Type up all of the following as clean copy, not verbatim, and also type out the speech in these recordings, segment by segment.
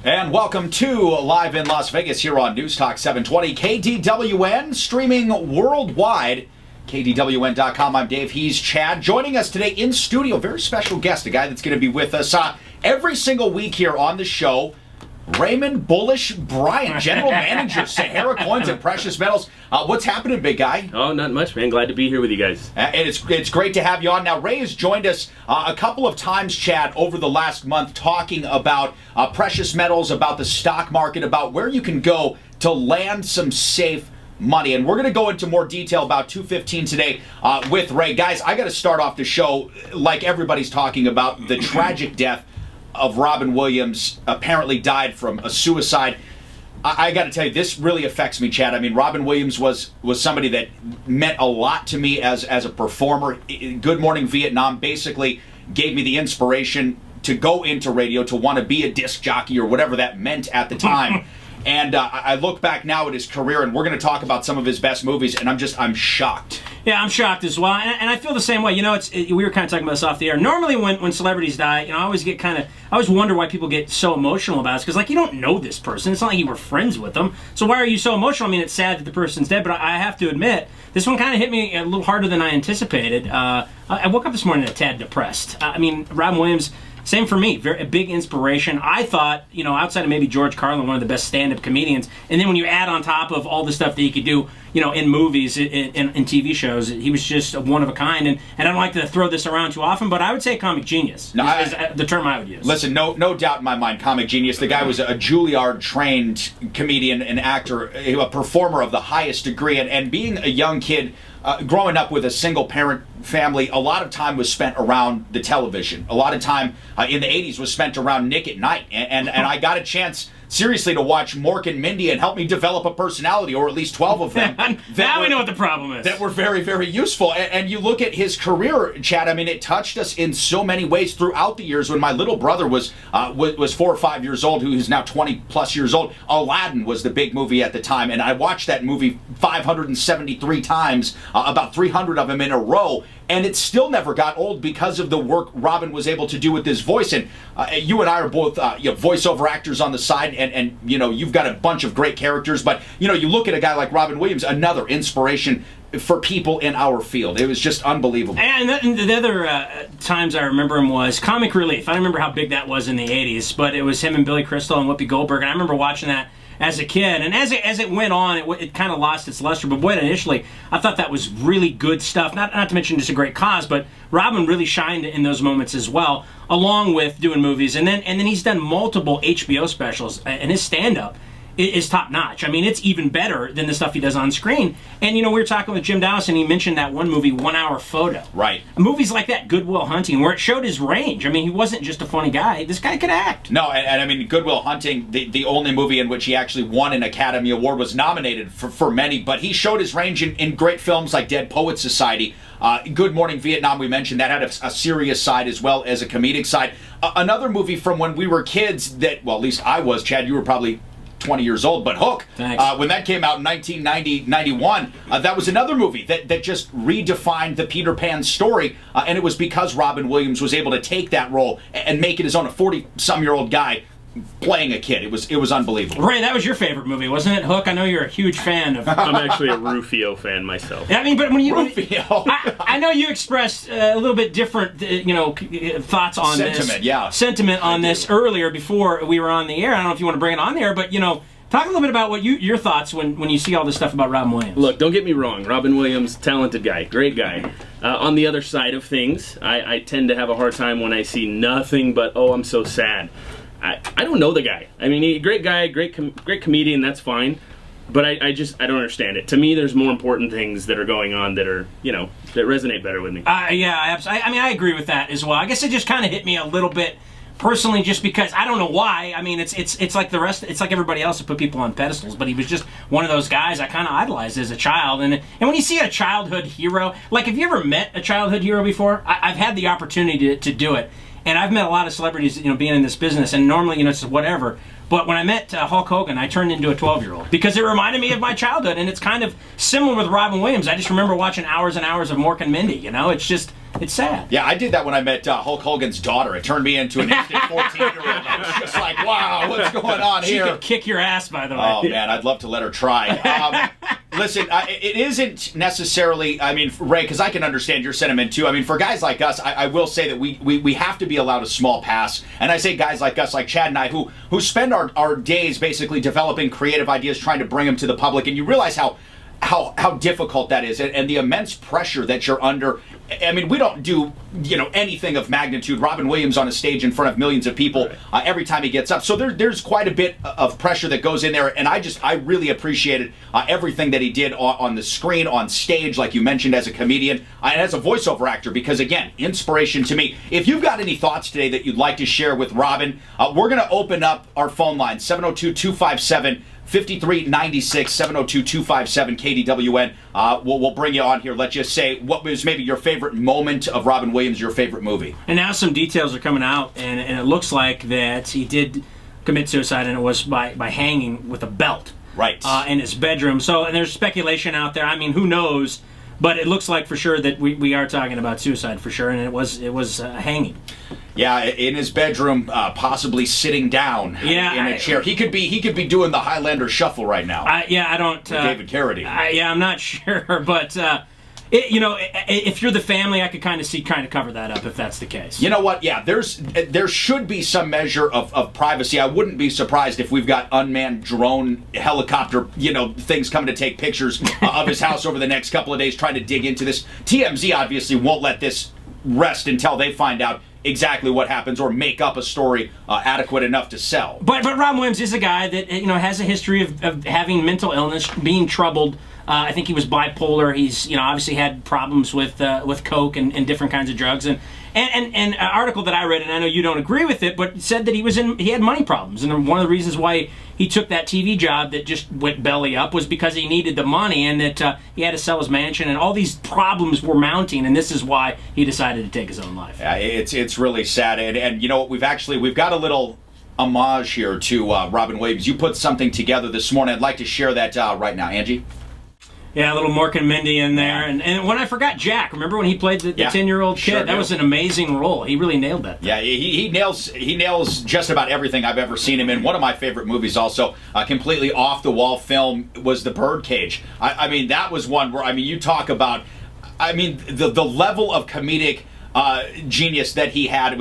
And welcome to Live in Las Vegas here on News Talk 720 KDWN, streaming worldwide. KDWN.com. I'm Dave. He's Chad. Joining us today in studio, very special guest, a guy that's going to be with us every single week here on the show. Raymond Bullish Bryant, General Manager, Sahara Coins and Precious Metals. What's happening, big guy? Oh, not much, man. Glad to be here with you guys. And it's great to have you on. Now, Ray has joined us a couple of times, Chad, over the last month, talking about precious metals, about the stock market, about where you can go to land some safe money. And we're going to go into more detail about 215 today with Ray. Guys, I got to start off the show like everybody's talking about the tragic death of Robin Williams. Apparently died from a suicide. I got to tell you, this really affects me, Chad. I mean, Robin Williams was somebody that meant a lot to me as a performer. Good Morning Vietnam basically gave me the inspiration to go into radio, to want to be a disc jockey or whatever that meant at the time. And I look back now at his career, and we're going to talk about some of his best movies, and I'm shocked. Yeah, I'm shocked as well, and I feel the same way. You know, we were kind of talking about this off the air. Normally, when celebrities die, you know, I always wonder why people get so emotional about it. Because, like, you don't know this person. It's not like you were friends with them. So why are you so emotional? I mean, it's sad that the person's dead, but I have to admit, this one kind of hit me a little harder than I anticipated. I woke up this morning a tad depressed. I mean, Robin Williams. Same for me, a big inspiration. I thought, you know, outside of maybe George Carlin, one of the best stand-up comedians, and then when you add on top of all the stuff that he could do, you know, in movies, in TV shows, he was just one of a kind. And I don't like to throw this around too often, but I would say comic genius is the term I would use. Listen, no doubt in my mind, comic genius. The guy was a Juilliard-trained comedian and actor, a performer of the highest degree, and being a young kid, growing up with a single-parent family, a lot of time was spent around the television. A lot of time in the 80s was spent around Nick at Night. And I got a chance, seriously, to watch Mork and Mindy and help me develop a personality, or at least 12 of them. Now we know what the problem is. That were very, very useful. And you look at his career, Chad, I mean, it touched us in so many ways throughout the years. When my little brother was 4 or 5 years old, who is now 20-plus years old, Aladdin was the big movie at the time. And I watched that movie 573 times, about 300 of them in a row. And it still never got old because of the work Robin was able to do with his voice. And you and I are both voiceover actors on the side, and you know, you've got a bunch of great characters. But you know, you look at a guy like Robin Williams, another inspiration for people in our field. It was just unbelievable. And the other times I remember him was Comic Relief. I don't remember how big that was in the 80s, but it was him and Billy Crystal and Whoopi Goldberg. And I remember watching that as a kid, and as it went on, it kind of lost its luster. But boy, initially, I thought that was really good stuff. Not to mention just a great cause, but Robin really shined in those moments as well, along with doing movies. And then he's done multiple HBO specials, and his stand-up is top notch. I mean, it's even better than the stuff he does on screen. And you know, we were talking with Jim Dallas, and he mentioned that one movie, 1 Hour Photo. Right. Movies like that, Good Will Hunting, where it showed his range. I mean, he wasn't just a funny guy. This guy could act. No, and I mean, Good Will Hunting, the only movie in which he actually won an Academy Award, was nominated for many, but he showed his range in great films like Dead Poets Society. Good Morning Vietnam, we mentioned, that had a serious side as well as a comedic side. Another movie from when we were kids that, well, at least I was, Chad, you were probably 20 years old, but Hook, when that came out in 1990-91, that was another movie that just redefined the Peter Pan story, and it was because Robin Williams was able to take that role and make it his own, a 40-some-year-old guy playing a kid. It was unbelievable. Ray, that was your favorite movie, wasn't it? Hook. I know you're a huge fan of. I'm actually a Rufio fan myself. I mean, but when you Rufio, I know you expressed a little bit different, thoughts on sentiment on this earlier before we were on the air. I don't know if you want to bring it on there, but you know, talk a little bit about what your thoughts when you see all this stuff about Robin Williams. Look, don't get me wrong. Robin Williams, talented guy, great guy. On the other side of ththings, I tend to have a hard time when I see nothing but, oh, I'm so sad. I don't know the guy. I mean, great guy, great comedian, that's fine. But I don't understand it. To me, there's more important things that are going on that are, that resonate better with me. Yeah, I mean, I agree with that as well. I guess it just kind of hit me a little bit personally, just because I don't know why. I mean, it's like the rest. It's like everybody else to put people on pedestals, but he was just one of those guys I kind of idolized as a child. And when you see a childhood hero, like, have you ever met a childhood hero before? I've had the opportunity to do it. And I've met a lot of celebrities, being in this business, and normally, it's whatever. But when I met Hulk Hogan, I turned into a 12-year-old because it reminded me of my childhood, and it's kind of similar with Robin Williams. I just remember watching hours and hours of Mork and Mindy. It's just it's sad. Yeah, I did that when I met Hulk Hogan's daughter. It turned me into an instant 14-year-old. I was just like, wow, what's going on She here? could kick your ass, by the way. Oh, man, I'd love to let her try. Listen, it isn't necessarily, I mean, Ray, because I can understand your sentiment, too. I mean, for guys like us, I will say that we have to be allowed a small pass. And I say guys like us, like Chad and I, who spend our days basically developing creative ideas, trying to bring them to the public. And you realize how difficult that is, and the immense pressure that you're under. I mean, we don't do anything of magnitude. Robin Williams on a stage in front of millions of people every time he gets up. So there's quite a bit of pressure that goes in there, and I really appreciated everything that he did on the screen, on stage, like you mentioned, as a comedian and as a voiceover actor. Because again, inspiration to me. If you've got any thoughts today that you'd like to share with Robin, we're going to open up our phone line 702-257. 5396 702-257 KDWN. We'll bring you on here. Let's just say what was maybe your favorite moment of Robin Williams, your favorite movie. And now some details are coming out, and it looks like that he did commit suicide, and it was by hanging with a belt. Right. In his bedroom. So, and there's speculation out there. I mean, who knows? But it looks like for sure that we are talking about suicide for sure, and it was hanging. Yeah, in his bedroom, possibly sitting down in a chair. He could be doing the Highlander shuffle right now. I don't. David Carradine. I'm not sure, but if you're the family, I could kind of cover that up if that's the case. You know what? Yeah, there should be some measure of privacy. I wouldn't be surprised if we've got unmanned drone helicopter, things coming to take pictures of his house over the next couple of days, trying to dig into this. TMZ obviously won't let this rest until they find out exactly what happens or make up a story adequate enough to sell. But Robin Williams is a guy that has a history of having mental illness, being troubled. I think he was bipolar. He's obviously had problems with coke and different kinds of drugs. And an article that I read, and I know you don't agree with it, but said that he had money problems, and one of the reasons why he took that TV job that just went belly up was because he needed the money, and that he had to sell his mansion, and all these problems were mounting, and this is why he decided to take his own life. Yeah, it's really sad, and you know what? We've got a little homage here to Robin Williams. You put something together this morning. I'd like to share that right now, Angie. Yeah, a little Mork and Mindy in there. Yeah. And when I forgot Jack, remember when he played the 10-year-old kid? Sure that was an amazing role. He really nailed that thing. Yeah, he nails just about everything I've ever seen him in. One of my favorite movies also, a completely off-the-wall film, was The Birdcage. I mean, that was one where, you talk about, the level of comedic genius that he had, it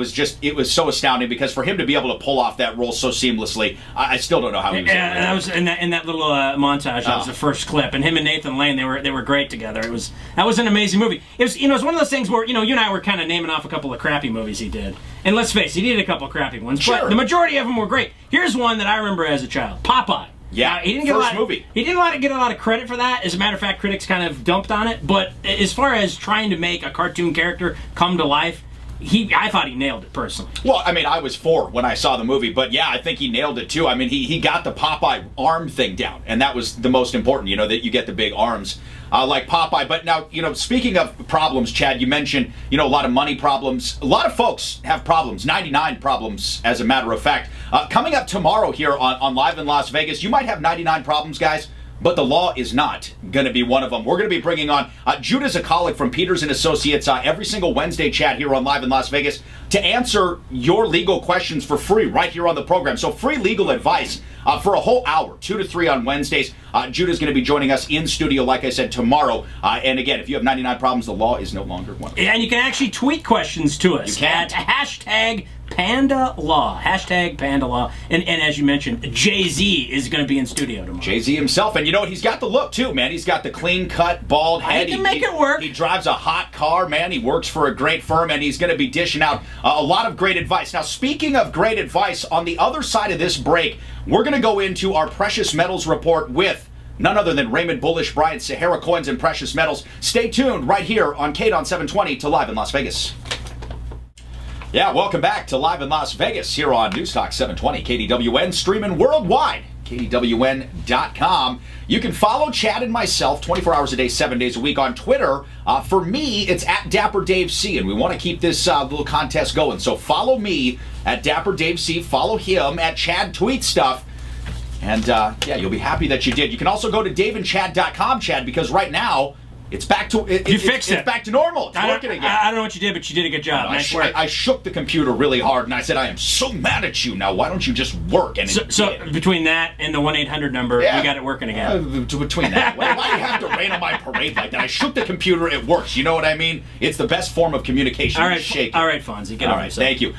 was so astounding, because for him to be able to pull off that role so seamlessly, I still don't know how he was able to do it. That was in that little montage. That was the first clip, and him and Nathan Lane, they were great together. That was an amazing movie. It was one of those things where you and I were kind of naming off a couple of crappy movies he did, and let's face it, he did a couple of crappy ones, sure, but the majority of them were great. Here's one that I remember as a child: Popeye. Yeah, he didn't get first movie. He didn't get a lot of credit for that. As a matter of fact, critics kind of dumped on it. But as far as trying to make a cartoon character come to life, I thought he nailed it personally. Well, I was 4 when I saw the movie, but yeah, I think he nailed it too. He got the Popeye arm thing down, and that was the most important, that you get the big arms like Popeye. But now, speaking of problems, Chad, you mentioned, a lot of money problems. A lot of folks have problems, 99 problems, as a matter of fact. Coming up tomorrow here on Live in Las Vegas, you might have 99 problems, guys, but the law is not going to be one of them. We're going to be bringing on Judah Zakalik from Peters & Associates every single Wednesday, Chad, here on Live in Las Vegas, to answer your legal questions for free right here on the program. So free legal advice for a whole hour, 2 to 3 on Wednesdays. Judah's going to be joining us in studio, like I said, tomorrow. And again, if you have 99 problems, the law is no longer one of them. And you can actually tweet questions to us at hashtag Panda Law. Hashtag Panda Law. And as you mentioned, Jay-Z is going to be in studio tomorrow. Jay-Z himself. And he's got the look too, man. He's got the clean-cut, bald head. He can make it work. He drives a hot car, man. He works for a great firm, and he's going to be dishing out a lot of great advice. Now, speaking of great advice, on the other side of this break, we're going to go into our precious metals report with none other than Raymond Bullish Bryant, Sahara Coins and Precious Metals. Stay tuned right here on KDON 720 to Live in Las Vegas. Yeah, welcome back to Live in Las Vegas here on News Talk 720 KDWN, streaming worldwide, KDWN.com. You can follow Chad and myself 24 hours a day, 7 days a week on Twitter. For me, it's at Dapper Dave C, and we want to keep this little contest going. So follow me at Dapper Dave C, follow him at Chad Tweet Stuff, and yeah, you'll be happy that you did. You can also go to daveandchad.com, Chad, because right now It's back to You fixed it. It's back to normal. It's working again. I don't know what you did, but you did a good job. Nice work. I shook the computer really hard, and I said, "I am so mad at you now. Why don't you just work?" And so between that and the 1-800 number, Yeah. we got it working again. Between that, why do you have to rain on my parade like that? I shook the computer. It works. You know what I mean? It's the best form of communication. All right, shake it. all right, Fonzie, get over yourself. Thank you.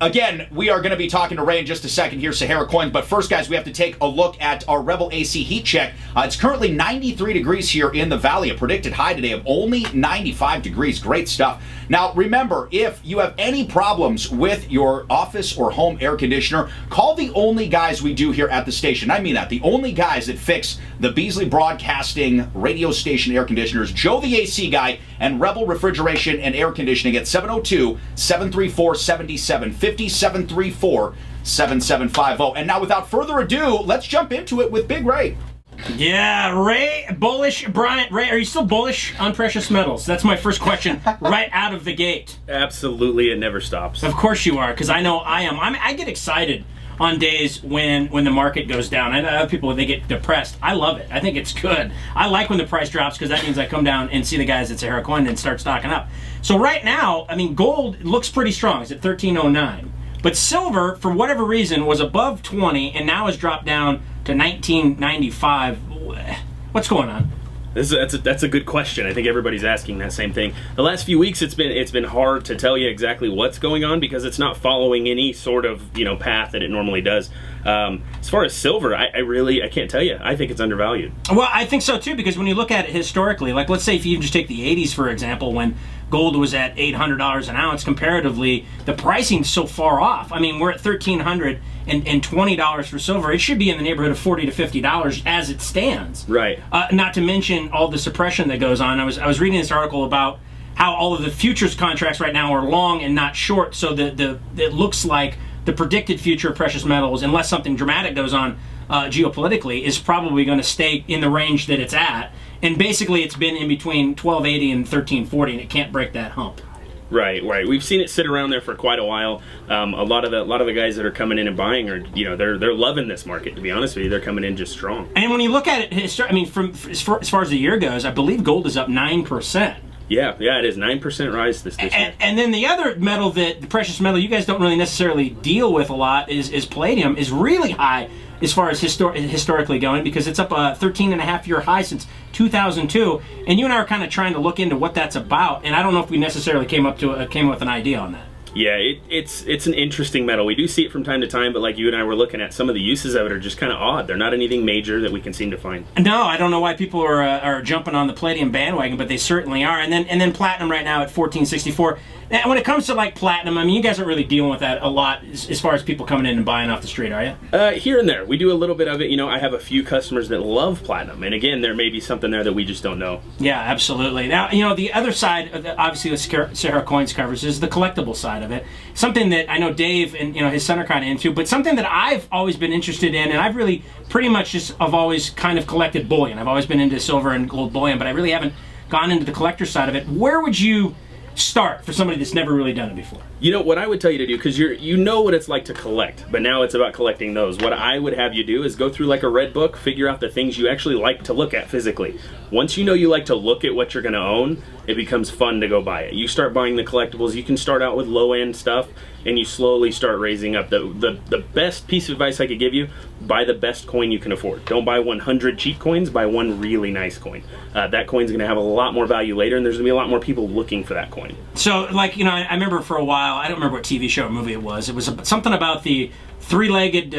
Again, we are going to be talking to Ray in just a second here, Sahara Coins. But first, guys, we have to take a look at our Rebel AC heat check. It's currently 93 degrees here in the valley. A predicted high today of only 95 degrees. Great stuff. Now, remember, if you have any problems with your office or home air conditioner, call the only guys we do here at the station. I mean that. The only guys that fix the Beasley Broadcasting radio station air conditioners, Joe the AC guy, and Rebel Refrigeration and Air Conditioning at 702-734-7750, 734-7750. And now, without further ado, let's jump into it with Big Ray. Yeah, Ray, bullish. Brian, Ray, are you still bullish on precious metals? That's my first question right out of the gate. Absolutely, it never stops. Of course you are, because I know I am. I get excited on days when the market goes down. I know other people, they get depressed. I love it. I think it's good. I like when the price drops because that means I come down and see the guys at Sahara Coin and start stocking up. So right now, I mean, gold looks pretty strong. It's at 1309. But silver, for whatever reason, was above 20 and now has dropped down to 1995. What's going on? That's a good question. I think everybody's asking that same thing. The last few weeks, it's been hard to tell you exactly what's going on because it's not following any sort of path that it normally does. As far as silver, I can't tell you. I think it's undervalued. Well, I think so too, because when you look at it historically, like let's say if you just take the 80s for example, when gold was at $800 an ounce, comparatively, the pricing's so far off. I mean, we're at $1,300 and $20 for silver. It should be in the neighborhood of $40 to $50 as it stands. Right. Not to mention all the suppression that goes on. I was reading this article about how all of the futures contracts right now are long and not short, so it looks like the predicted future of precious metals, unless something dramatic goes on geopolitically, is probably going to stay in the range that it's at. And basically, it's been in between 1280 and 1340, and it can't break that hump. Right. We've seen it sit around there for quite a while. A lot of the guys that are coming in and buying are, they're loving this market. To be honest with you, they're coming in just strong. And when you look at it, I mean, as far as the year goes, I believe gold is up 9%. Yeah, it is 9% rise this year. And then the other metal the precious metal you guys don't really necessarily deal with a lot is palladium, is really high as far as historically going, because it's up a 13.5-year high since 2002. And you and I are kind of trying to look into what that's about, and I don't know if we necessarily came with an idea on that. Yeah, it's an interesting metal. We do see it from time to time, but like you and I were looking at, some of the uses of it are just kind of odd. They're not anything major that we can seem to find. No, I don't know why people are jumping on the palladium bandwagon, but they certainly are. And then platinum right now at 1464. And when it comes to like platinum, I mean, you guys aren't really dealing with that a lot as far as people coming in and buying off the street, are you? Here and there. We do a little bit of it. I have a few customers that love platinum. And again, there may be something there that we just don't know. Yeah, absolutely. Now, the other side, obviously, the Sahara Coins covers is the collectible side of it. Something that I know Dave and his son are kind of into, but something that I've always been interested in, and I've really pretty much I've always kind of collected bullion. I've always been into silver and gold bullion, but I really haven't gone into the collector side of it. Where would you start for somebody that's never really done it before? What I would tell you to do, because you know what it's like to collect, but now it's about collecting those. What I would have you do is go through like a red book, figure out the things you actually like to look at physically. Once you know you like to look at what you're going to own, it becomes fun to go buy it. You start buying the collectibles. You can start out with low-end stuff, and you slowly start raising up. The best piece of advice I could give you, buy the best coin you can afford. Don't buy 100 cheap coins, buy one really nice coin. That coin's going to have a lot more value later, and there's going to be a lot more people looking for that coin. So, like, I remember for a while, I don't remember what TV show or movie it was. It was something about the three-legged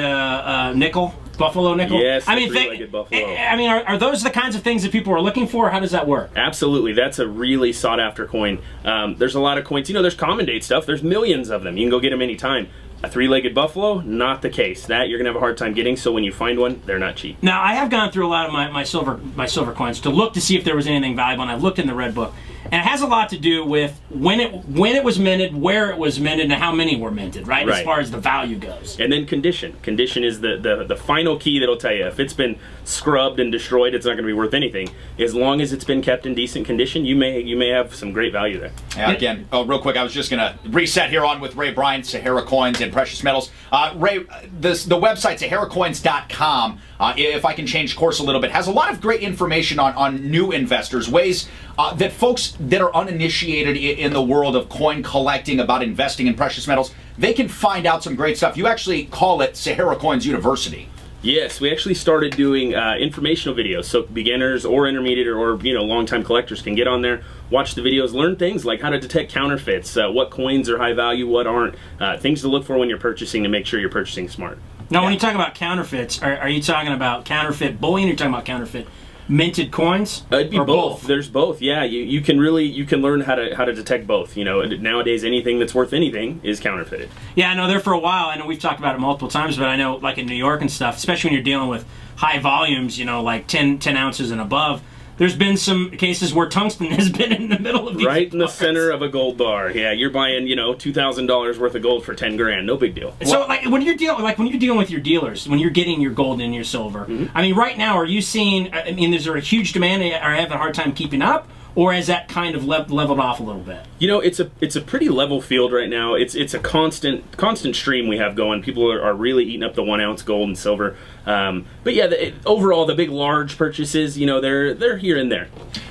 nickel, buffalo nickel. Yes, three-legged buffalo. I mean, are those the kinds of things that people are looking for? How does that work? Absolutely. That's a really sought-after coin. There's a lot of coins. There's common date stuff. There's millions of them. You can go get them anytime. A three-legged buffalo, not the case. That you're gonna have a hard time getting. So when you find one, they're not cheap. Now I have gone through a lot of my silver coins to look to see if there was anything valuable, and I've looked in the red book, And it has a lot to do with when it was minted, where it was minted, and how many were minted, right? As far as the value goes. And then condition. Condition is the final key that'll tell you if it's been scrubbed and destroyed, it's not going to be worth anything. As long as it's been kept in decent condition, you may have some great value there. Again, real quick, I was just going to reset here on with Ray Bryant, Sahara Coins and Precious Metals. Ray, the website, SaharaCoins.com, if I can change course a little bit, has a lot of great information on new investors, ways that folks that are uninitiated in the world of coin collecting, about investing in precious metals, they can find out some great stuff. You actually call it Sahara Coins University. Yes, we actually started doing informational videos, so beginners or intermediate or long-time collectors can get on there, watch the videos, learn things like how to detect counterfeits, what coins are high value, what aren't, things to look for when you're purchasing to make sure you're purchasing smart. Now, when you talk about counterfeits, are you talking about counterfeit bullion, or are you talking about counterfeit minted coins? It'd be both. There's both. Yeah, you can learn how to detect both. Nowadays anything that's worth anything is counterfeited. Yeah, I know there for a while. I know we've talked about it multiple times, but I know like in New York and stuff, especially when you're dealing with high volumes, like 10 ounces and above. There's been some cases where tungsten has been in the middle of these right in the bars. Center of a gold bar. Yeah, you're buying $2,000 worth of gold for 10 grand. No big deal. So when you're dealing with your dealers, when you're getting your gold and your silver, I mean, right now, are you seeing? I mean, is there a huge demand? Are you having a hard time keeping up? Or has that kind of leveled off a little bit? It's a pretty level field right now. It's a constant stream we have going. People are really eating up the 1 ounce gold and silver. But yeah, overall the big large purchases, they're here and there.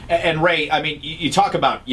And Ray, I mean, you talk about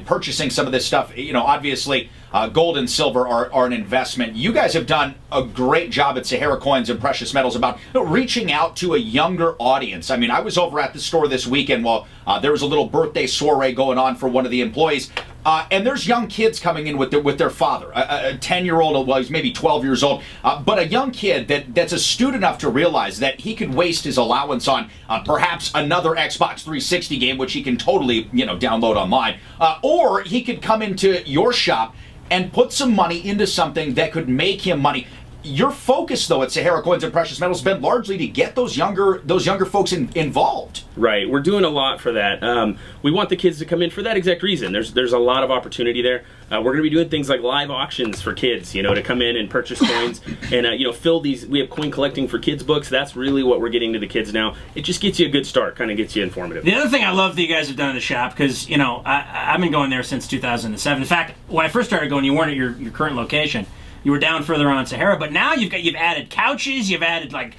purchasing some of this stuff. Obviously, gold and silver are an investment. You guys have done a great job at Sahara Coins and Precious Metals about reaching out to a younger audience. I mean, I was over at the store this weekend while there was a little birthday soiree going on for one of the employees. And there's young kids coming in with their father, a 10-year-old, well, he's maybe 12 years old, but a young kid that's astute enough to realize that he could waste his allowance on perhaps another Xbox 360 game, which he can totally, download online, or he could come into your shop and put some money into something that could make him money. Your focus, though, at Sahara Coins and Precious Metals has been largely to get those younger folks involved. Right, we're doing a lot for that. We want the kids to come in for that exact reason. There's a lot of opportunity there. We're going to be doing things like live auctions for kids, to come in and purchase coins and fill these. We have coin collecting for kids books. That's really what we're getting to the kids now. It just gets you a good start, kind of gets you informative. The other thing I love that you guys have done in the shop, because I've been going there since 2007. In fact, when I first started going, you weren't at your current location. You were down further on Sahara, but now you've added couches, you've added like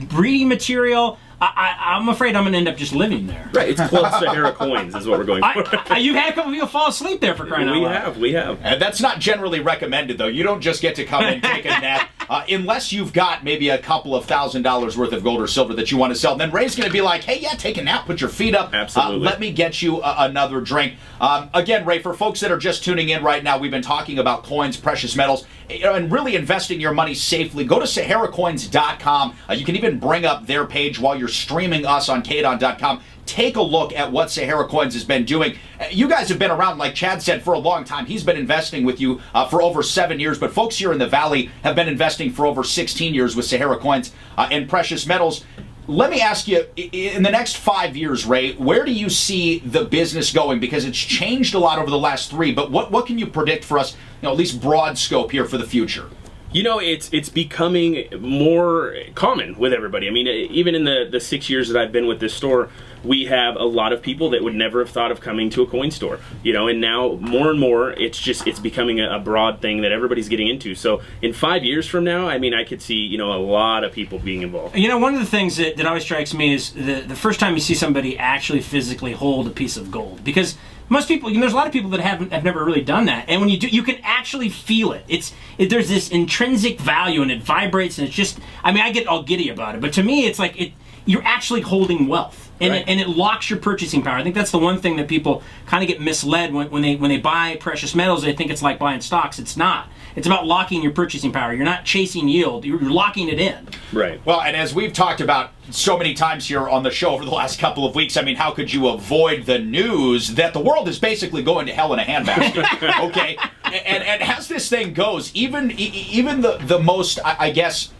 breeding material. I'm afraid I'm going to end up just living there. Right, it's Club Sahara Coins is what we're going for. You've had a couple people fall asleep there for crying out loud. We have. And that's not generally recommended, though. You don't just get to come and take a nap unless you've got maybe a couple of $1,000s worth of gold or silver that you want to sell. And then Ray's going to be like, hey, yeah, take a nap, put your feet up. Absolutely. Let me get you another drink. Again, Ray, for folks that are just tuning in right now, we've been talking about coins, precious metals, and really investing your money safely. Go to SaharaCoins.com. You can even bring up their page while you're streaming us on KDON.com. Take a look at what Sahara Coins has been doing. You guys have been around, like Chad said, for a long time. He's been investing with you for over 7 years, but folks here in the Valley have been investing for over 16 years with Sahara Coins and Precious Metals. Let me ask you, in the next 5 years, Ray, where do you see the business going? Because it's changed a lot over the last 3, but what can you predict for us, at least broad scope here for the future? It's becoming more common with everybody. I mean, even in the 6 years that I've been with this store, we have a lot of people that would never have thought of coming to a coin store. And now more and more, it's becoming a broad thing that everybody's getting into. So in 5 years from now, I mean, I could see, a lot of people being involved. One of the things that always strikes me is the first time you see somebody actually physically hold a piece of gold. Because most people, there's a lot of people that have never really done that, and when you do, you can actually feel it. There's this intrinsic value, and it vibrates, and it's just. I mean, I get all giddy about it, but to me, it's like you're actually holding wealth, and right. it locks your purchasing power. I think that's the one thing that people kind of get misled when they buy precious metals. They think it's like buying stocks. It's not. It's about locking your purchasing power. You're not chasing yield. You're locking it in. Right. Well, and as we've talked about so many times here on the show over the last couple of weeks, I mean, how could you avoid the news that the world is basically going to hell in a handbasket? Okay? And as this thing goes, even the most, I guess,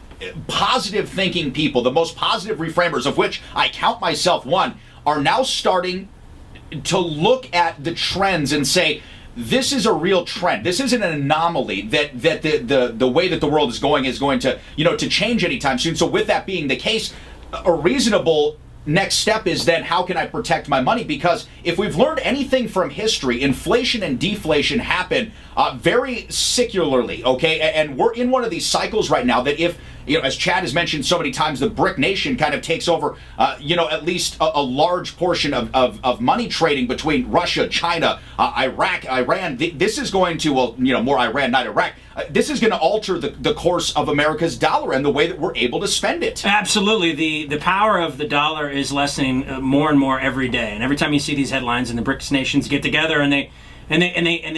positive thinking people, the most positive reframers, of which I count myself one, are now starting to look at the trends and say, this is a real trend. This isn't an anomaly that the way that the world is going to, to change anytime soon. So with that being the case, a reasonable next step is then, how can I protect my money? Because if we've learned anything from history, inflation and deflation happen very secularly, okay? And we're in one of these cycles right now that if, as Chad has mentioned so many times, the BRIC nation kind of takes over, at least a large portion of money trading between Russia, China, Iraq, Iran. This is going to, more Iran, not Iraq. This is going to alter the course of America's dollar and the way that we're able to spend it. Absolutely. The power of the dollar is lessening more and more every day. And every time you see these headlines and the BRICS nations get together and they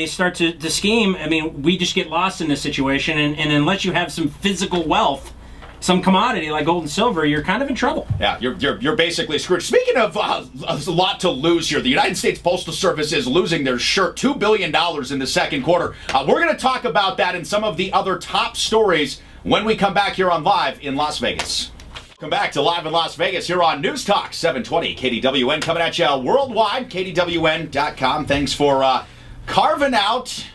start to scheme, I mean, we just get lost in this situation. And unless you have some physical wealth, some commodity like gold and silver, you're kind of in trouble. Yeah, you're basically screwed. Speaking of a lot to lose here, the United States Postal Service is losing their shirt, $2 billion in the second quarter. We're going to talk about that and some of the other top stories when we come back here on Live in Las Vegas. Welcome back to Live in Las Vegas here on News Talk 720 KDWN, coming at you worldwide, KDWN.com. Thanks for carving out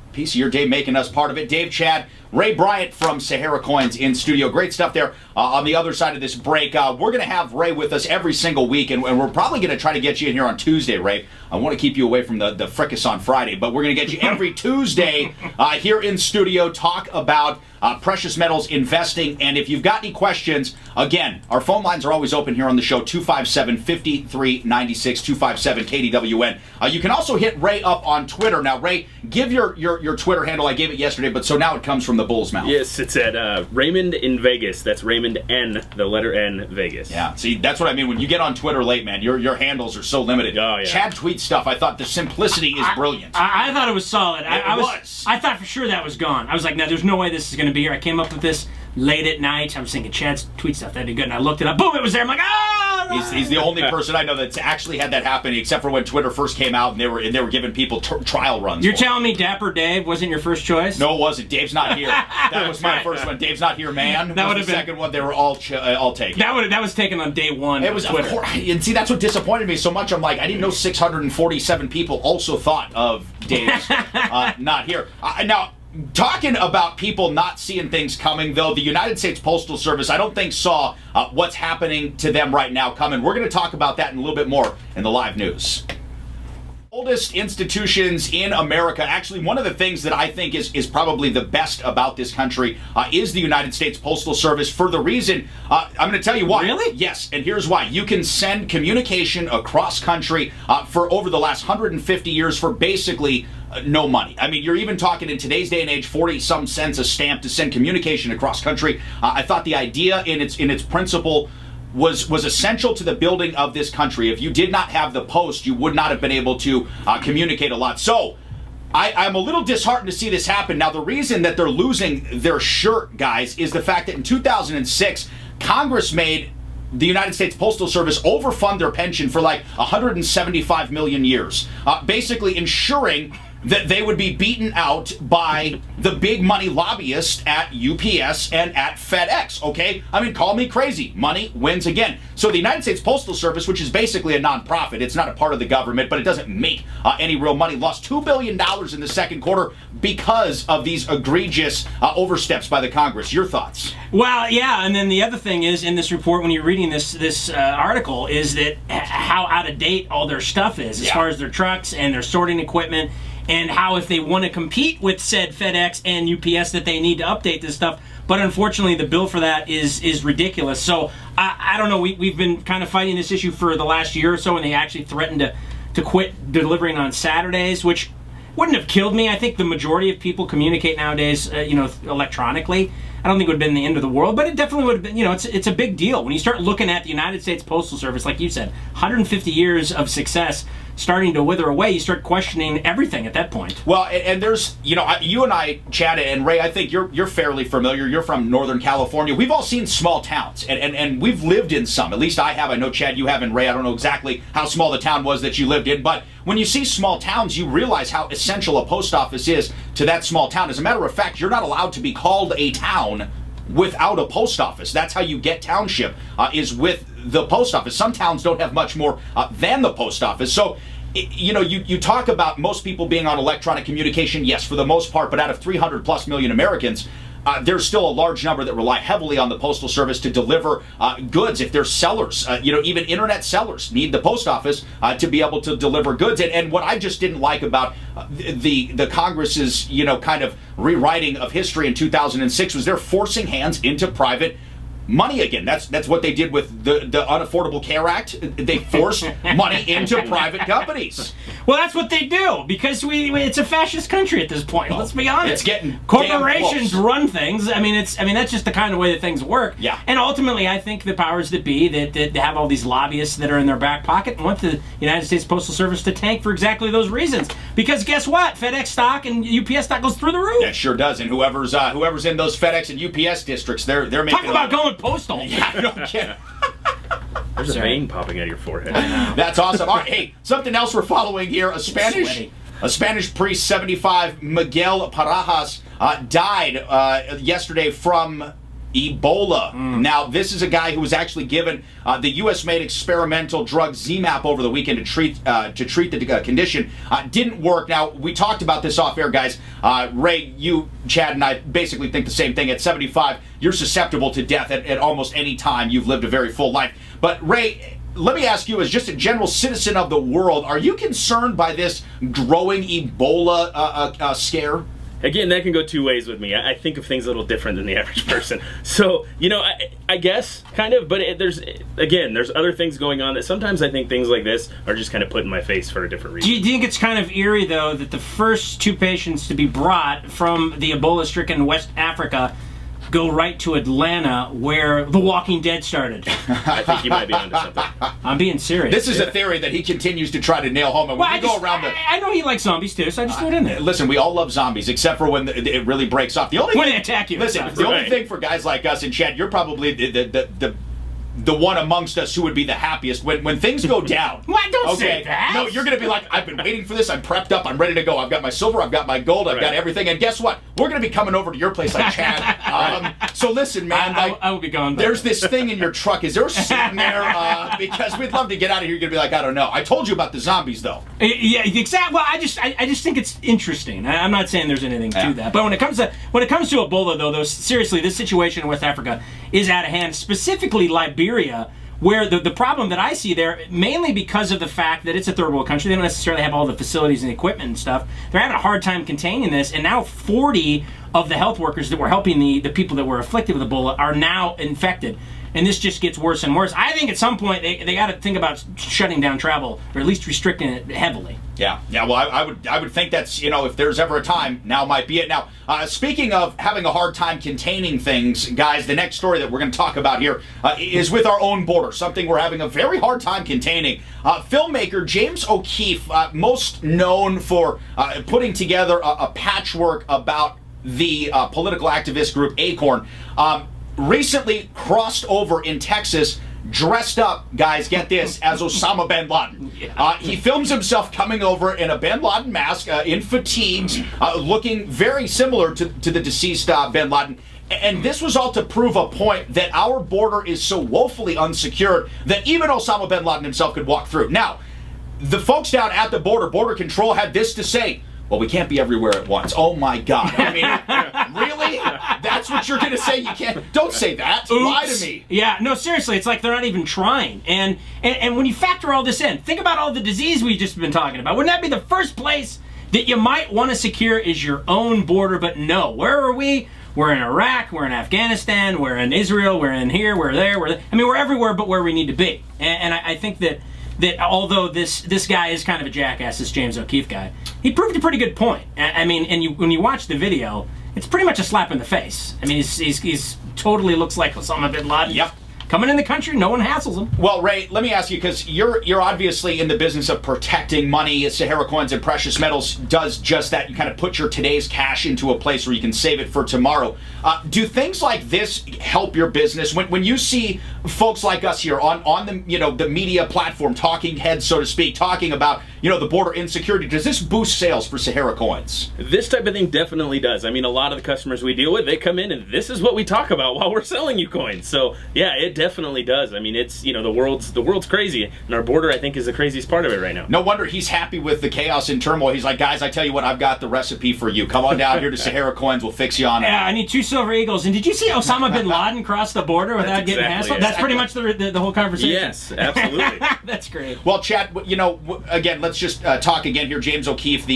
a piece of your day, making us part of it. Dave, Chad, Ray Bryant from Sahara Coins in studio. Great stuff there. On the other side of this break, we're going to have Ray with us every single week, and we're probably going to try to get you in here on Tuesday, Ray. I want to keep you away from the fricas on Friday, but we're going to get you every Tuesday here in studio, talk about precious metals investing. And if you've got any questions, again, our phone lines are always open here on the show, 257-5396, 257-KDWN. You can also hit Ray up on Twitter. Now, Ray, give your Twitter handle. I gave it yesterday, but so now it comes from the bull's mouth. Yes, it's at Raymond in Vegas. That's Raymond N, the letter N, Vegas. Yeah, see, that's what I mean. When you get on Twitter late, man, your handles are so limited. Oh, yeah. Chad tweets stuff. I thought the simplicity is brilliant. I thought it was solid. I I thought for sure that was gone. I was like, no, there's no way this is going to be here. I came up with this late at night. I was thinking, Chad's tweet stuff, that'd be good. And I looked it up. Boom, it was there. I'm like, He's the only person I know that's actually had that happen, except for when Twitter first came out and they were giving people trial runs. You're telling me Dapper Dave wasn't your first choice? No, it wasn't. Dave's not here. That was my first one. Dave's not here, man. That was the second one. They were all taken. That was taken on day one. It was Twitter. Of course, and see, that's what disappointed me so much. I'm like, I didn't know 647 people also thought of Dave's not here. Now, talking about people not seeing things coming, though, the United States Postal Service, I don't think saw what's happening to them right now coming. We're going to talk about that in a little bit more in the live news. Oldest institutions in America. Actually, one of the things that I think is probably the best about this country is the United States Postal Service, for the reason, I'm going to tell you why. Really? Yes, and here's why. You can send communication across country for over the last 150 years for basically no money. I mean, you're even talking in today's day and age, 40-some cents a stamp to send communication across country. I thought the idea in its principle was essential to the building of this country. If you did not have the post, you would not have been able to communicate a lot. So I'm a little disheartened to see this happen. Now, the reason that they're losing their shirt, guys, is the fact that in 2006, Congress made the United States Postal Service overfund their pension for like 175 million years, basically ensuring that they would be beaten out by the big money lobbyists at UPS and at FedEx, okay? I mean, call me crazy. Money wins again. So the United States Postal Service, which is basically a nonprofit, it's not a part of the government, but it doesn't make any real money, lost $2 billion in the second quarter because of these egregious oversteps by the Congress. Your thoughts? Well, yeah, and then the other thing is, in this report, when you're reading this article, is that how out of date all their stuff is, as far as their trucks and their sorting equipment, and how if they want to compete with said FedEx and UPS that they need to update this stuff. But unfortunately, the bill for that is ridiculous. So I don't know. We've been kind of fighting this issue for the last year or so, and they actually threatened to quit delivering on Saturdays, which wouldn't have killed me. I think the majority of people communicate nowadays, electronically. I don't think it would have been the end of the world, but it definitely would have been, it's a big deal. When you start looking at the United States Postal Service, like you said, 150 years of success starting to wither away, you start questioning everything at that point. Well, and there's, you and I, Chad and Ray, I think you're fairly familiar. You're from Northern California. We've all seen small towns, and we've lived in some. At least I have. I know, Chad, you have, and Ray, I don't know exactly how small the town was that you lived in, but when you see small towns, you realize how essential a post office is to that small town. As a matter of fact, you're not allowed to be called a town without a post office. That's how you get township, is with the post office. Some towns don't have much more than the post office. So you talk about most people being on electronic communication, yes, for the most part, but out of 300 plus million Americans, there's still a large number that rely heavily on the Postal Service to deliver goods. If they're sellers, even internet sellers need the post office to be able to deliver goods. And what I just didn't like about the Congress's, kind of rewriting of history in 2006 was they're forcing hands into private money again. That's what they did with the Unaffordable Care Act. They forced money into private companies. Well, that's what they do because it's a fascist country at this point. Let's be honest. It's getting corporations run things. I mean, that's just the kind of way that things work. Yeah. And ultimately, I think the powers that be that have all these lobbyists that are in their back pocket want the United States Postal Service to tank for exactly those reasons. Because guess what? FedEx stock and UPS stock goes through the roof. That sure does. And whoever's in those FedEx and UPS districts, they're making. Talk about going postal. Yeah, no kidding. There's a vein popping out of your forehead. That's awesome. All right, hey, something else we're following here. A Spanish priest, 75, Miguel Parajas, died yesterday from Ebola. Now, this is a guy who was actually given the U.S.-made experimental drug Z-Map over the weekend to treat the condition. Didn't work. Now, we talked about this off-air, guys. Ray, you, Chad, and I basically think the same thing. At 75, you're susceptible to death at almost any time. You've lived a very full life. But, Ray, let me ask you, as just a general citizen of the world, are you concerned by this growing Ebola scare? Again, that can go two ways with me. I think of things a little different than the average person. So, I guess, kind of, but there's other things going on that sometimes I think things like this are just kind of put in my face for a different reason. Do you think it's kind of eerie, though, that the first two patients to be brought from the Ebola-stricken West Africa go right to Atlanta, where The Walking Dead started? I think you might be onto something. I'm being serious. This is a theory that he continues to try to nail home. And when we go around I know he likes zombies too, so I just threw it in there. Listen, we all love zombies, except for when it really breaks off. When they attack you. Listen, the only thing for guys like us and Chad, you're probably the one amongst us who would be the happiest when things go down. What? Don't say that. No, you're going to be like, I've been waiting for this. I'm prepped up. I'm ready to go. I've got my silver. I've got my gold. I've got everything. And guess what? We're going to be coming over to your place like Chad. So listen, man. I will be gone. There's this thing in your truck. Is there sitting there? Because we'd love to get out of here. You're going to be like, I don't know. I told you about the zombies, though. Yeah, exactly. Well, I just think it's interesting. I'm not saying there's anything to that. But when it comes to Ebola, though, seriously, this situation in West Africa is out of hand. Specifically, Liberia, where the problem that I see there, mainly because of the fact that it's a third world country, they don't necessarily have all the facilities and equipment and stuff. They're having a hard time containing this, and now 40 of the health workers that were helping the people that were afflicted with Ebola are now infected. And this just gets worse and worse. I think at some point they got to think about shutting down travel, or at least restricting it heavily. Yeah. Well, I would think that's, if there's ever a time, now might be it. Now, speaking of having a hard time containing things, guys, the next story that we're going to talk about here is with our own border, something we're having a very hard time containing. Filmmaker James O'Keefe, most known for putting together a patchwork about the political activist group Acorn, recently crossed over in Texas, dressed up, guys, get this, as Osama bin Laden. He films himself coming over in a bin Laden mask, in fatigues, looking very similar to the deceased bin Laden. And this was all to prove a point that our border is so woefully unsecured that even Osama bin Laden himself could walk through. Now, the folks down at the border control, had this to say: well, we can't be everywhere at once. Oh my God. I mean, really? That's what you're going to say? You can't? Don't say that. Oops. Lie to me. Yeah, no, seriously, it's like they're not even trying. And when you factor all this in, think about all the disease we've just been talking about. Wouldn't that be the first place that you might want to secure is your own border? But no, where are we? We're in Iraq, we're in Afghanistan, we're in Israel, we're in here, we're there, I mean, we're everywhere but where we need to be. And I think that although this guy is kind of a jackass, this James O'Keefe guy, he proved a pretty good point. I mean, and when you watch the video, it's pretty much a slap in the face. I mean, he's totally looks like Osama bin Laden. Yep. Coming in the country, no one hassles him. Well, Ray, let me ask you, because you're obviously in the business of protecting money. Sahara Coins and Precious Metals does just that. You kind of put your today's cash into a place where you can save it for tomorrow. Do things like this help your business? When you see folks like us here on the media platform, talking heads, so to speak, talking about the border insecurity, does this boost sales for Sahara Coins? This type of thing definitely does. I mean, a lot of the customers we deal with, they come in and this is what we talk about while we're selling you coins. So yeah, it definitely does. I mean, it's, you know, the world's crazy, and our border, I think, is the craziest part of it right now. No wonder he's happy with the chaos and turmoil. He's like, guys, I tell you what, I've got the recipe for you. Come on down here to Sahara Coins. We'll fix you on it. Yeah, I need 2 silver eagles. And did you see Osama bin Laden cross the border without getting hassled? That's pretty much the whole conversation. Yes, absolutely. That's great. Well, Chad, you know, again, let's just talk again here. James O'Keefe,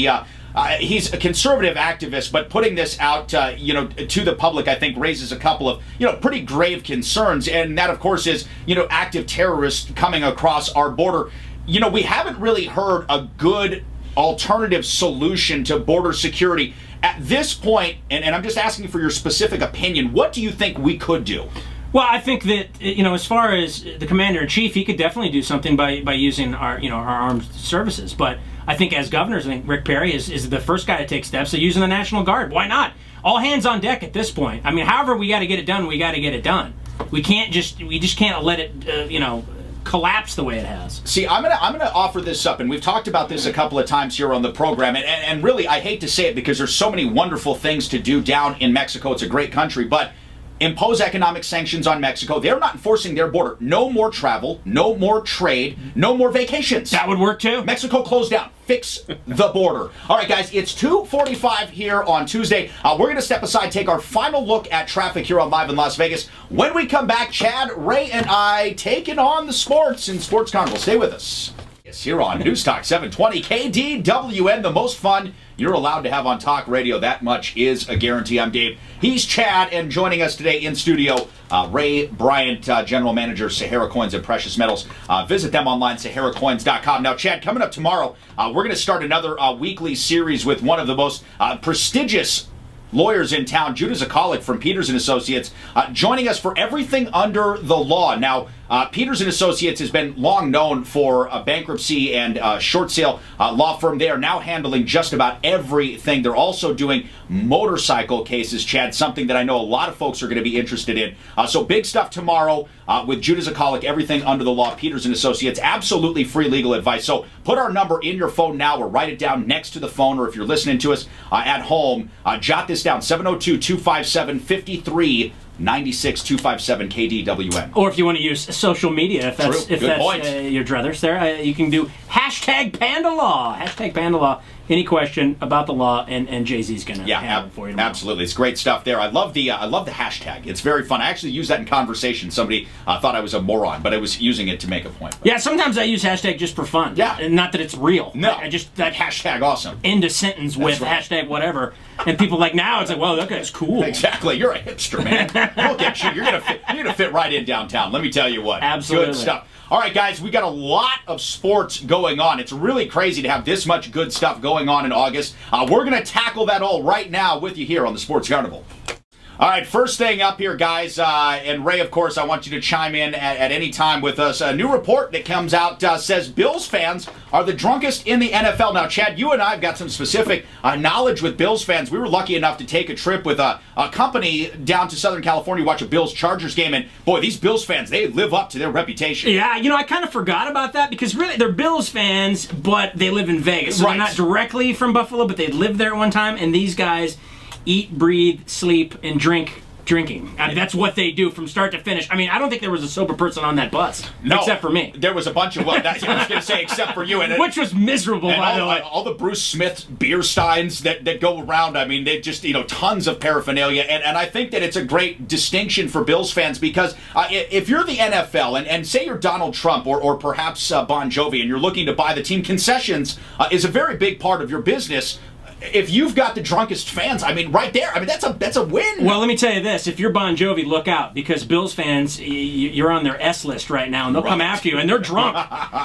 he's a conservative activist, but putting this out, you know, to the public, I think raises a couple of, you know, pretty grave concerns. And that, of course, is, you know, active terrorists coming across our border. You know, we haven't really heard a good alternative solution to border security. At this point, and I'm just asking for your specific opinion, what do you think we could do? Well, I think that, you know, as far as the commander-in-chief, he could definitely do something by using our armed services. But I think as governors, I think Rick Perry is the first guy to take steps to using the National Guard. Why not? All hands on deck at this point. I mean, however we got to get it done, we got to get it done. We just can't let it, you know, collapse the way it has. See, I'm gonna offer this up, and we've talked about this a couple of times here on the program, and really, I hate to say it because there's so many wonderful things to do down in Mexico. It's a great country, but impose economic sanctions on Mexico. They're not enforcing their border. No more travel, no more trade, no more vacations. That would work too. Mexico closed down. Fix the border. All right, guys, it's 2:45 here on Tuesday. We're going to step aside, take our final look at traffic here on Live in Las Vegas. When we come back, Chad, Ray, and I taking on the sports in Sports Carnival. Stay with us. It's here on News Talk 720 KDWN, the most fun you're allowed to have on talk radio. That much is a guarantee. I'm Dave. He's Chad, and joining us today in studio, Ray Bryant, General Manager, Sahara Coins and Precious Metals. Visit them online, saharacoins.com. Now, Chad, coming up tomorrow, we're going to start another weekly series with one of the most prestigious lawyers in town, Judah Zakalik from Peters & Associates, joining us for everything under the law. Now, Peters & Associates has been long known for a bankruptcy and short sale law firm. They are now handling just about everything. They're also doing motorcycle cases, Chad, something that I know a lot of folks are going to be interested in. So big stuff tomorrow with Judah Zakalik, everything under the law, Peters & Associates, absolutely free legal advice. So put our number in your phone now or write it down next to the phone, or if you're listening to us at home, jot this down, 702-257-5396, 257 KDWN. Or if you want to use social media, if that's your druthers there, you can do hashtag Panda Law. Hashtag Panda Law. Any question about the law, and Jay-Z's going to handle it for you tomorrow. Absolutely. It's great stuff there. I love the hashtag. It's very fun. I actually use that in conversation. Somebody thought I was a moron, but I was using it to make a point. Yeah, sometimes I use hashtag just for fun. Yeah. And not that it's real. No. I just that hashtag awesome. End a sentence with hashtag whatever. And people like, now it's like, well, that guy's cool. Exactly. You're a hipster, man. Look at you. You're gonna fit right in downtown. Let me tell you what. Absolutely. Good stuff. All right, guys, we got a lot of sports going on. It's really crazy to have this much good stuff going on in August. We're going to tackle that all right now with you here on the Sports Carnival. All right, first thing up here, guys, and Ray, of course, I want you to chime in at any time with us. A new report that comes out says Bills fans are the drunkest in the NFL. Now, Chad, you and I have got some specific knowledge with Bills fans. We were lucky enough to take a trip with a company down to Southern California to watch a Bills-Chargers game, and boy, these Bills fans, they live up to their reputation. Yeah, you know, I kind of forgot about that because really they're Bills fans, but they live in Vegas. So they're not directly from Buffalo, but they lived there at one time, and these guys eat, breathe, sleep, and drinking. I mean, that's what they do from start to finish. I mean, I don't think there was a sober person on that bus. No, except for me. There was a bunch of, I was going to say except for you. Which was miserable, by the way. All the Bruce Smith beer steins that go around, I mean, they just, tons of paraphernalia. And I think that it's a great distinction for Bills fans because if you're the NFL and say you're Donald Trump or perhaps Bon Jovi and you're looking to buy the team, concessions is a very big part of your business. If you've got the drunkest fans, I mean, right there, I mean, that's a win. Well, let me tell you this. If you're Bon Jovi, look out, because Bills fans, you're on their S list right now, and they'll come after you, and they're drunk.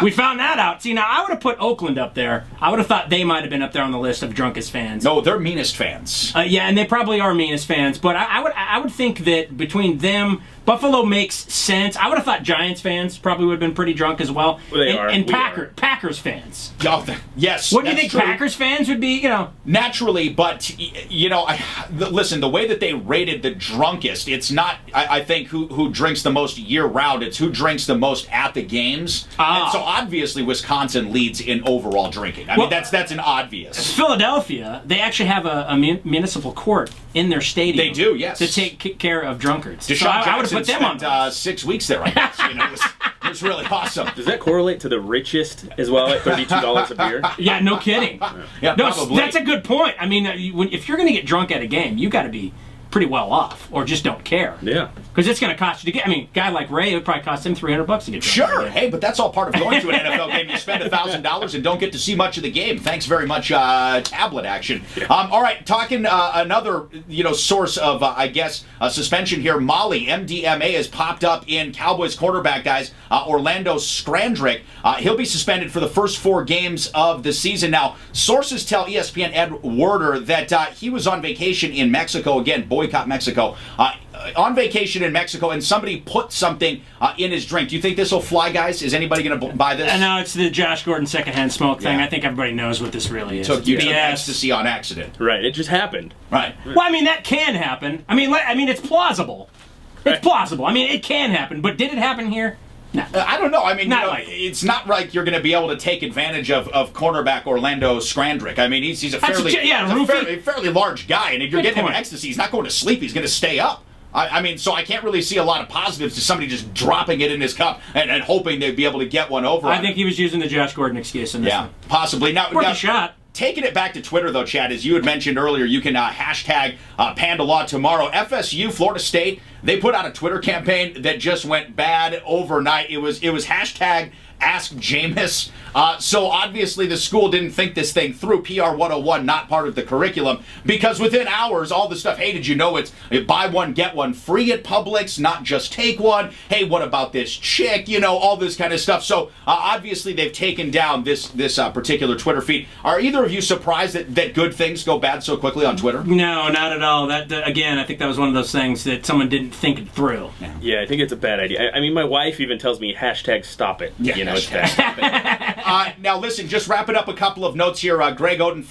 We found that out. See, now, I would have put Oakland up there. I would have thought they might have been up there on the list of drunkest fans. No, they're meanest fans. Yeah, and they probably are meanest fans, but I would think that between them, Buffalo makes sense. I would have thought Giants fans probably would have been pretty drunk as well. They are. And Packers Packers fans. Oh, yes. What do you that's think true. Packers fans would be, Naturally, but listen, the way that they rated the drunkest, it's not, I think, who drinks the most year-round, it's who drinks the most at the games. And so obviously Wisconsin leads in overall drinking. I mean, that's an obvious. Philadelphia, they actually have a municipal court in their stadium. They do, yes. To take care of drunkards. Deshaun So I would have Jackson put them spent, on. 6 weeks there, I guess. It was really awesome. Does that correlate to the richest as well at $32 a beer? Yeah, no kidding. Yeah, No, probably. that's a good point. I mean, if you're going to get drunk at a game, you got to be pretty well off, or just don't care. Yeah. Because it's going to cost you to get. I mean, a guy like Ray, it would probably cost him $300 to get drunk. Sure. Hey, but that's all part of going to an NFL game. You spend $1,000 and don't get to see much of the game. Thanks very much, tablet action. All right, talking another source of suspension here. Molly MDMA has popped up in Cowboys quarterback guys Orlando Scandrick. He'll be suspended for the first 4 games of the season. Now, sources tell ESPN Ed Werder that he was on vacation in Mexico. Again, boycott Mexico. On vacation in Mexico, and somebody put something in his drink. Do you think this will fly, guys? Is anybody going to buy this? No, it's the Josh Gordon secondhand smoke thing. Yeah. I think everybody knows what this really is. You took BS. ecstasy on accident. Right, it just happened. Right. Well, I mean, that can happen. I mean, it's plausible. It's plausible. I mean, it can happen. But did it happen here? No. I don't know. I mean, Not likely. it's not like you're going to be able to take advantage of cornerback Orlando Scandrick. I mean, he's a fairly large guy, and if you're getting him ecstasy, he's not going to sleep. He's going to stay up. I mean, so I can't really see a lot of positives to somebody just dropping it in his cup and hoping they'd be able to get one over. I think he was using the Josh Gordon excuse in this one. Possibly. Now, Worth a shot. Taking it back to Twitter, though, Chad, as you had mentioned earlier, you can hashtag Panda Law tomorrow. FSU, Florida State, they put out a Twitter campaign that just went bad overnight. It was hashtag Ask Jameis. So obviously the school didn't think this thing through. PR 101, not part of the curriculum, because within hours, all the stuff, hey, did you know it's buy one, get one free at Publix, not just take one? Hey, what about this chick? All this kind of stuff. So obviously they've taken down this particular Twitter feed. Are either of you surprised that good things go bad so quickly on Twitter? No, not at all. Again, I think that was one of those things that someone didn't think it through. Yeah, I think it's a bad idea. I mean, my wife even tells me hashtag stop it. It's bad. Now, listen, just wrapping up a couple of notes here. Greg Oden,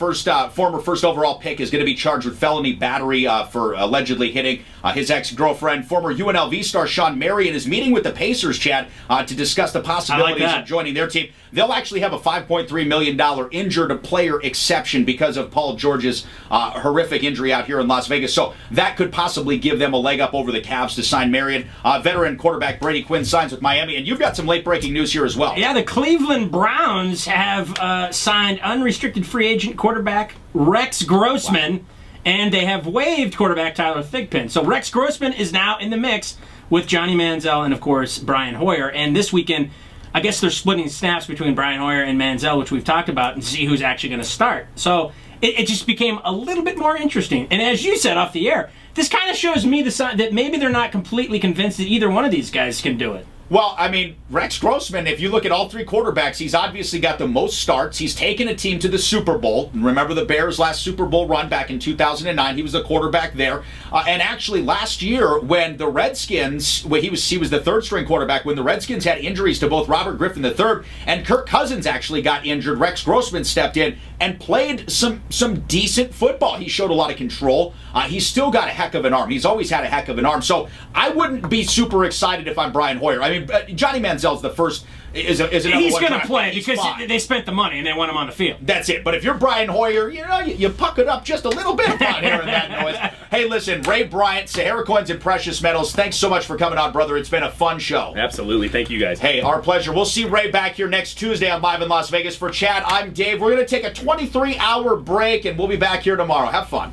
former first overall pick, is going to be charged with felony battery for allegedly hitting his ex-girlfriend. Former UNLV star Sean Marion is meeting with the Pacers, Chad, to discuss the possibilities of joining their team. They'll actually have a $5.3 million injured player exception because of Paul George's horrific injury out here in Las Vegas. So that could possibly give them a leg up over the Cavs to sign Marion. Veteran quarterback Brady Quinn signs with Miami. And you've got some late-breaking news here as well. Yeah, the Cleveland Browns have signed unrestricted free agent quarterback Rex Grossman, and they have waived quarterback Tyler Thigpen. So Rex Grossman is now in the mix with Johnny Manziel and, of course, Brian Hoyer. And this weekend, I guess they're splitting snaps between Brian Hoyer and Manziel, which we've talked about, and see who's actually going to start. So it just became a little bit more interesting. And as you said off the air, this kind of shows me the sign that maybe they're not completely convinced that either one of these guys can do it. Well, I mean, Rex Grossman, if you look at all 3 quarterbacks, he's obviously got the most starts. He's taken a team to the Super Bowl. Remember the Bears' last Super Bowl run back in 2009? He was the quarterback there. And actually, last year, when the Redskins, he was the third-string quarterback, when the Redskins had injuries to both Robert Griffin III and Kirk Cousins actually got injured, Rex Grossman stepped in and played some decent football. He showed a lot of control. He's still got a heck of an arm. He's always had a heck of an arm. So I wouldn't be super excited if I'm Brian Hoyer. I mean, Johnny Manziel's the first. Is another He's one going to play He's because fine. they spent the money and they want him on the field. That's it. But if you're Brian Hoyer, you puck it up just a little bit upon hearing that noise. Hey, listen, Ray Bryant, Sahara Coins and Precious Metals, thanks so much for coming on, brother. It's been a fun show. Absolutely. Thank you, guys. Hey, our pleasure. We'll see Ray back here next Tuesday on Live in Las Vegas. For Chad, I'm Dave. We're going to take a 23-hour break, and we'll be back here tomorrow. Have fun.